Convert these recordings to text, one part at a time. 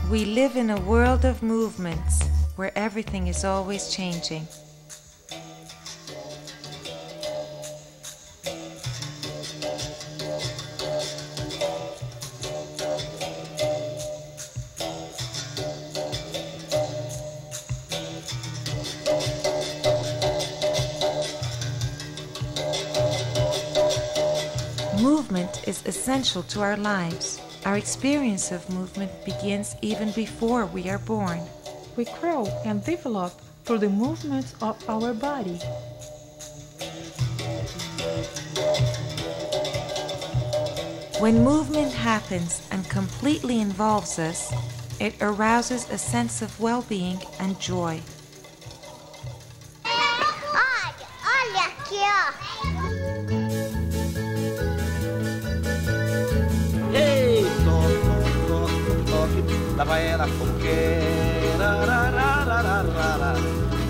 We live in a world of movements where everything is always changing. Movement is essential to our lives. Our experience of movement begins even before we are born. We grow and develop through the movements of our body. When movement happens and completely involves us, it arouses a sense of well-being and joy. Olha aqui, ó. Ei, toque, lá vai ela como quer.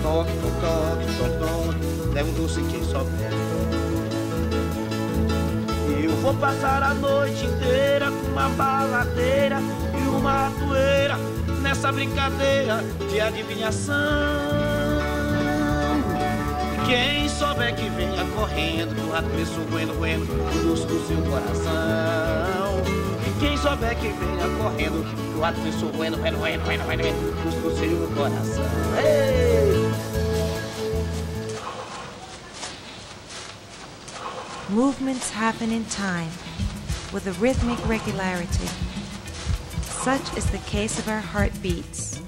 Toque, leva um doce quem souber. Eu vou passar a noite inteira com uma baladeira e uma toeira nessa brincadeira de adivinhação. Quem souber que venha correndo, que o rato começou roendo o doce do seu coração. Quem souber que venha correndo, que o rato começou roendo o doce do seu coração. Ei! Movements happen in time, with a rhythmic regularity. Such is the case of our heartbeats.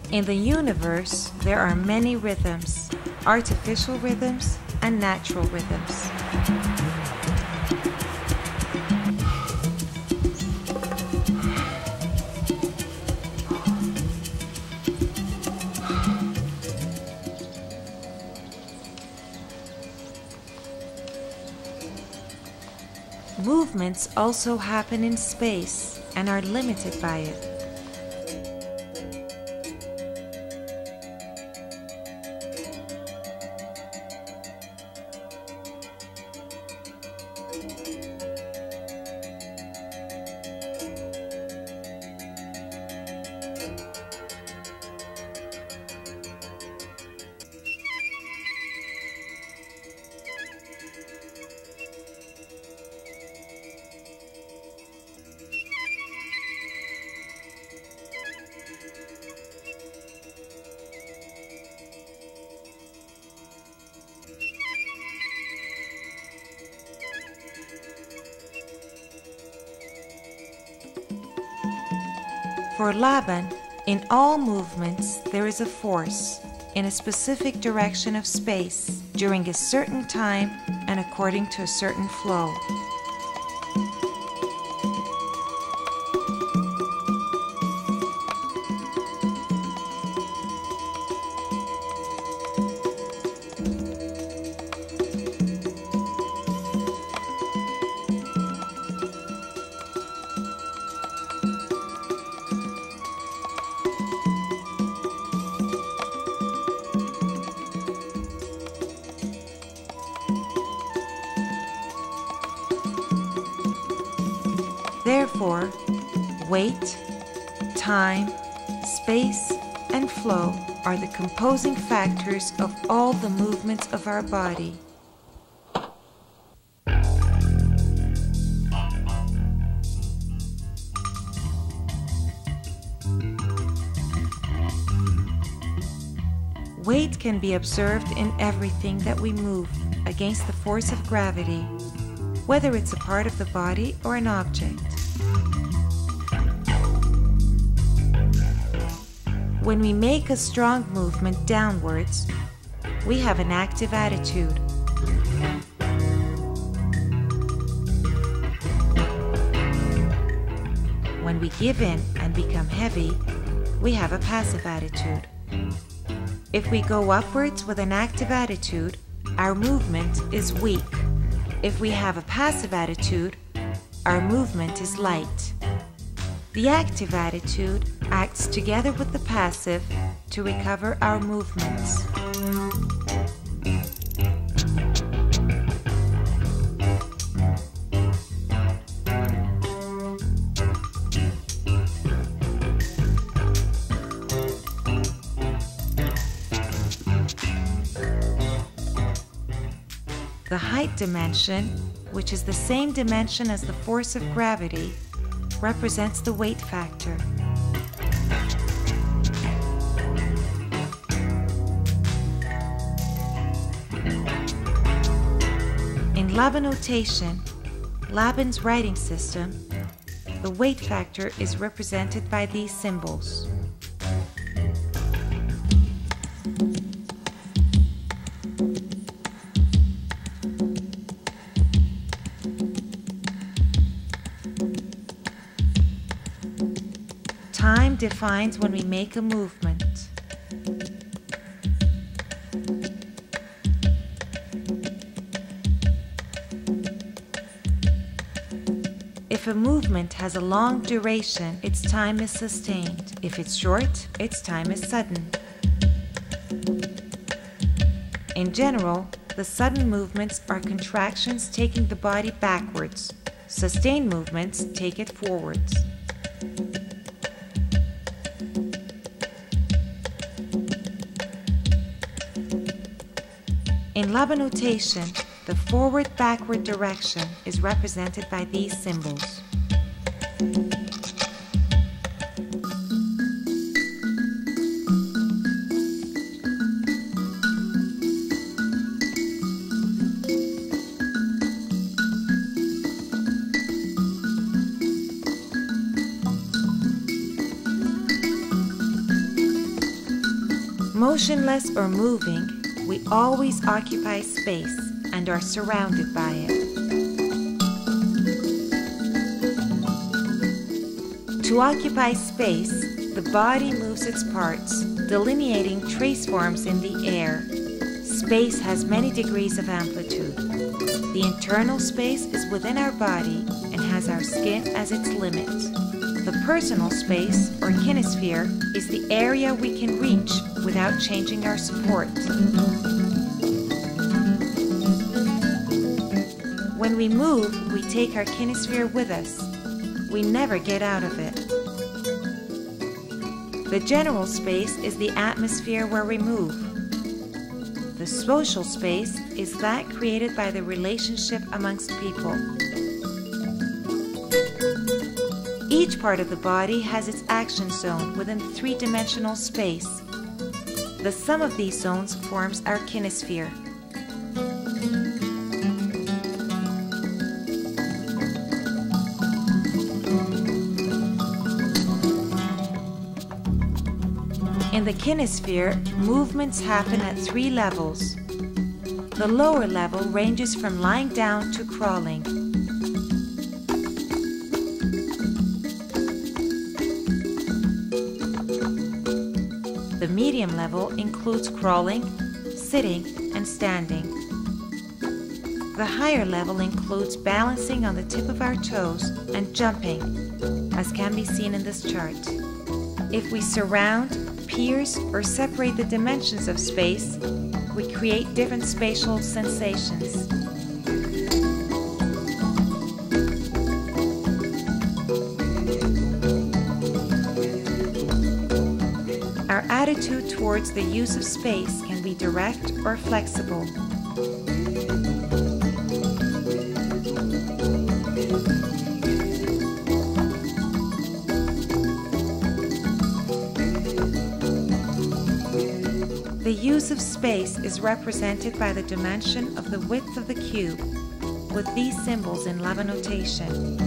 In the universe, there are many rhythms, artificial rhythms and natural rhythms. Movements also happen in space and are limited by it. For Laban, in all movements there is a force in a specific direction of space during a certain time and according to a certain flow. Therefore, weight, time, space, and flow are the composing factors of all the movements of our body. Weight can be observed in everything that we move against the force of gravity, whether it's a part of the body or an object. When we make a strong movement downwards, we have an active attitude. When we give in and become heavy, we have a passive attitude. If we go upwards with an active attitude, our movement is weak. If we have a passive attitude, our movement is light. The active attitude acts together with the passive to recover our movements. The height dimension, which is the same dimension as the force of gravity, represents the weight factor. In Laban notation, Laban's writing system, the weight factor is represented by these symbols. Time defines when we make a movement. If a movement has a long duration, its time is sustained. If it's short, its time is sudden. In general, the sudden movements are contractions taking the body backwards. Sustained movements take it forwards. In Laban notation, the forward-backward direction is represented by these symbols. Motionless or moving, we always occupy space and are surrounded by it. To occupy space, the body moves its parts, delineating trace forms in the air. Space has many degrees of amplitude. The internal space is within our body and has our skin as its limit. The personal space, or kinesphere, is the area we can reach without changing our support. When we move, we take our kinesphere with us. We never get out of it. The general space is the atmosphere where we move. The social space is that created by the relationship amongst people. Each part of the body has its action zone within three-dimensional space. The sum of these zones forms our kinesphere. In the kinesphere, movements happen at three levels. The lower level ranges from lying down to crawling. The medium level includes crawling, sitting, and standing. The higher level includes balancing on the tip of our toes and jumping, as can be seen in this chart. If we surround, pierce, or separate the dimensions of space, we create different spatial sensations. Our attitude towards the use of space can be direct or flexible. The use of space is represented by the dimension of the width of the cube, with these symbols in Laban notation.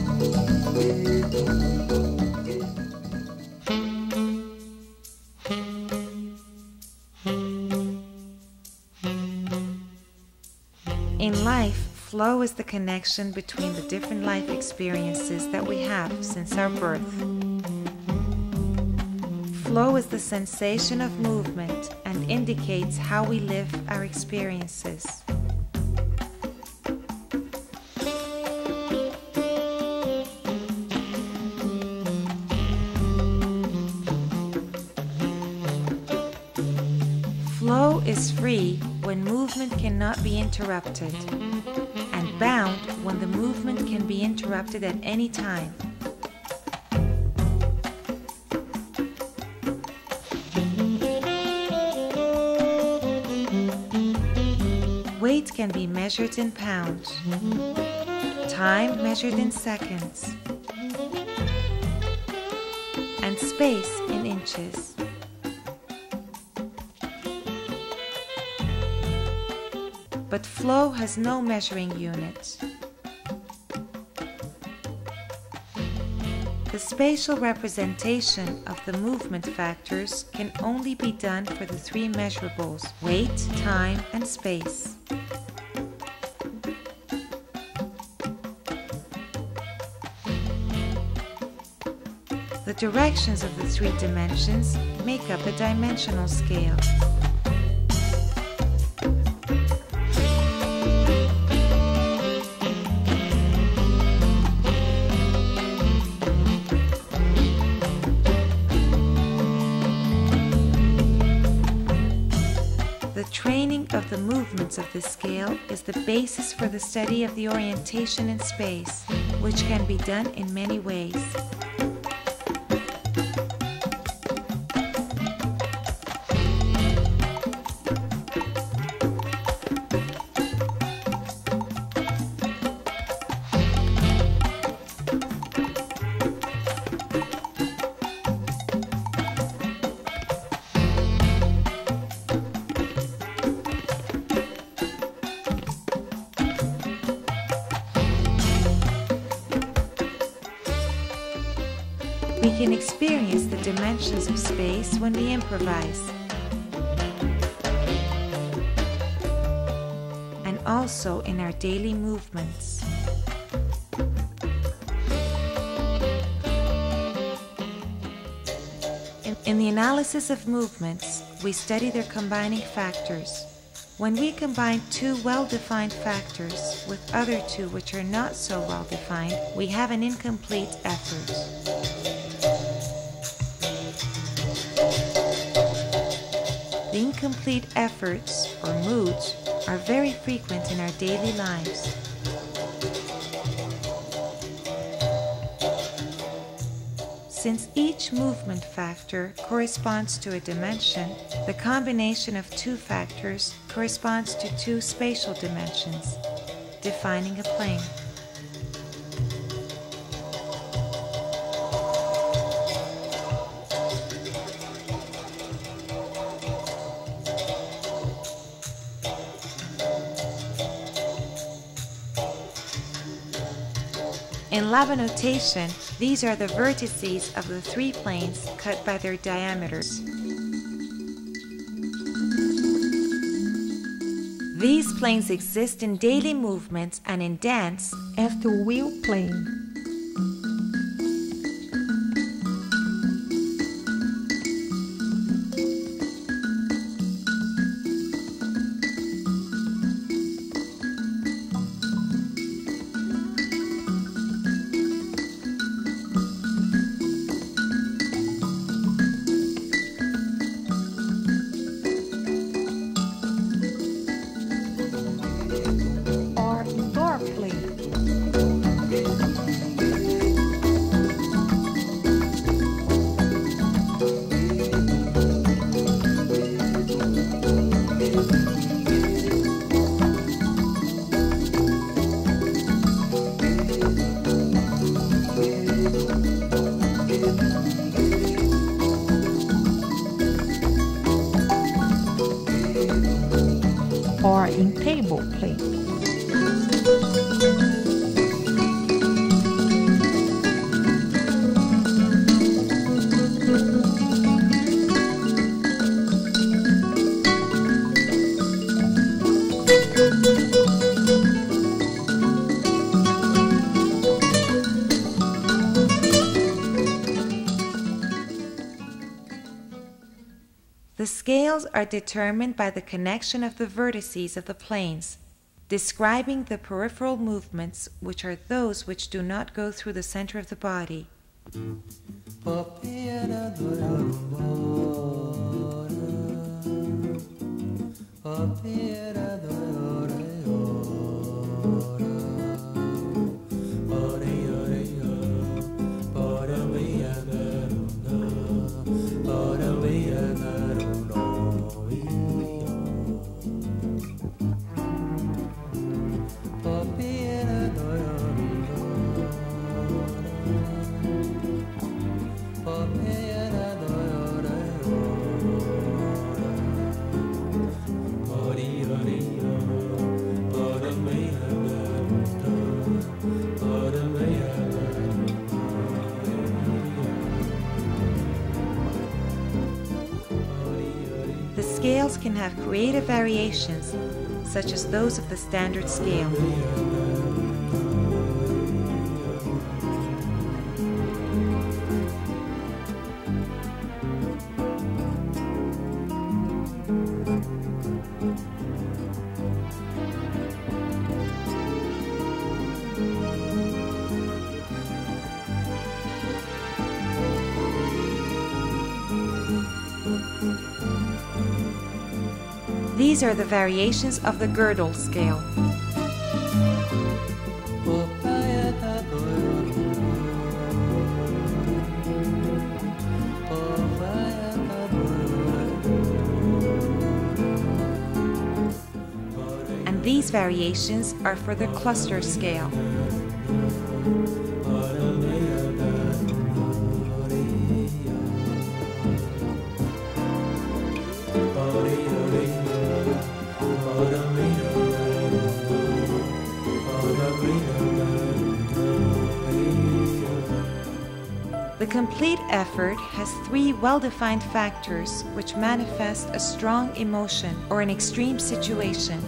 In life, flow is the connection between the different life experiences that we have since our birth. Flow is the sensation of movement and indicates how we live our experiences. is free when movement cannot be interrupted, and bound when the movement can be interrupted at any time. Weight can be measured in pounds, time measured in seconds, and space in inches. But flow has no measuring unit. The spatial representation of the movement factors can only be done for the three measurables: weight, time, and space. The directions of the three dimensions make up a dimensional scale. The training of the movements of this scale is the basis for the study of the orientation in space, which can be done in many ways. We can experience the dimensions of space when we improvise, and also in our daily movements. In the analysis of movements, we study their combining factors. When we combine two well-defined factors with other two which are not so well-defined, we have an incomplete effort. The incomplete efforts or moods are very frequent in our daily lives. Since each movement factor corresponds to a dimension, the combination of two factors corresponds to two spatial dimensions, defining a plane. In Laban notation, these are the vertices of the three planes cut by their diameters. These planes exist in daily movements and in dance as the wheel plane. Or in table plane. The scales are determined by the connection of the vertices of the planes, describing the peripheral movements, which are those which do not go through the center of the body. The scales can have creative variations, such as those of the standard scale. These are the variations of the girdle scale. And these variations are for the cluster scale. The complete effort has three well-defined factors which manifest a strong emotion or an extreme situation.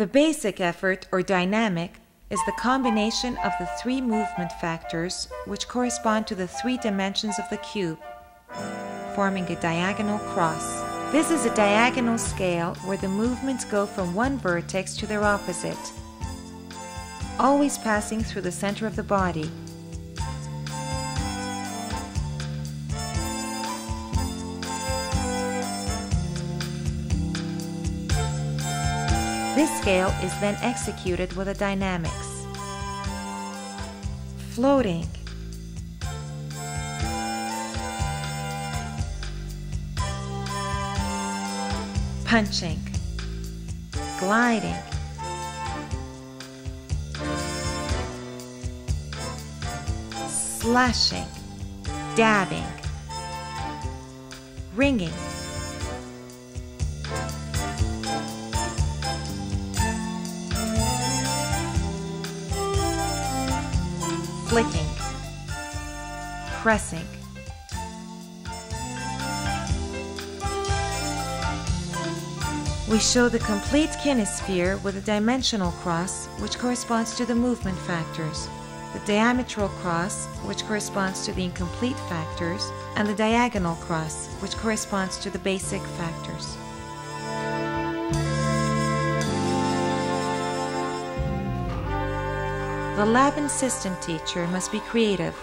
The basic effort, or dynamic, is the combination of the three movement factors which correspond to the three dimensions of the cube, forming a diagonal cross. This is a diagonal scale where the movements go from one vertex to their opposite, always passing through the center of the body. This scale is then executed with a dynamics. Floating, punching, gliding, slashing, dabbing, ringing, flicking, pressing, we show the complete kinesphere with a dimensional cross, which corresponds to the movement factors, the diametral cross, which corresponds to the incomplete factors, and the diagonal cross, which corresponds to the basic factors. The Laban system teacher must be creative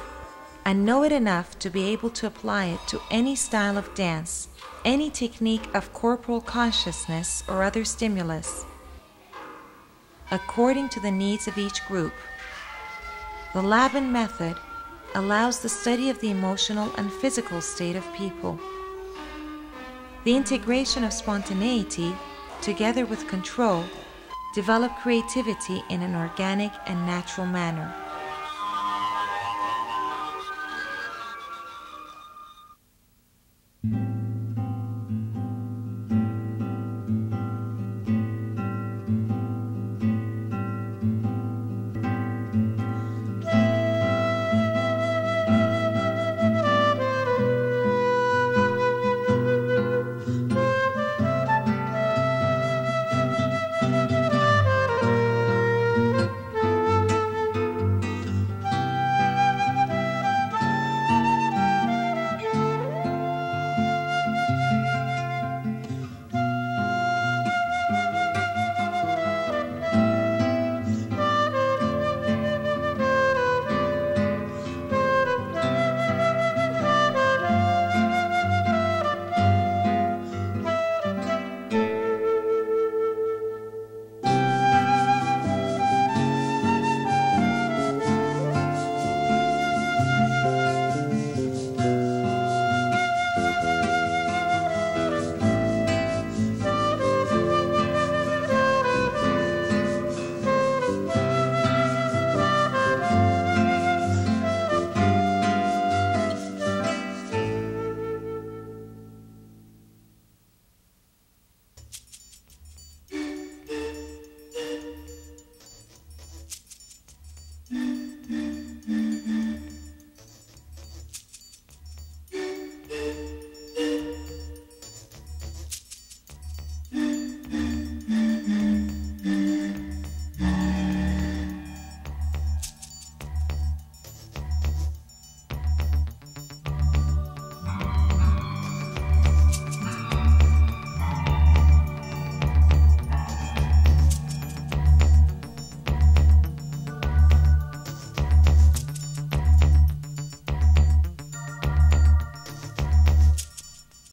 and know it enough to be able to apply it to any style of dance, any technique of corporal consciousness or other stimulus, according to the needs of each group. The Laban method allows the study of the emotional and physical state of people. The integration of spontaneity, together with control, develop creativity in an organic and natural manner.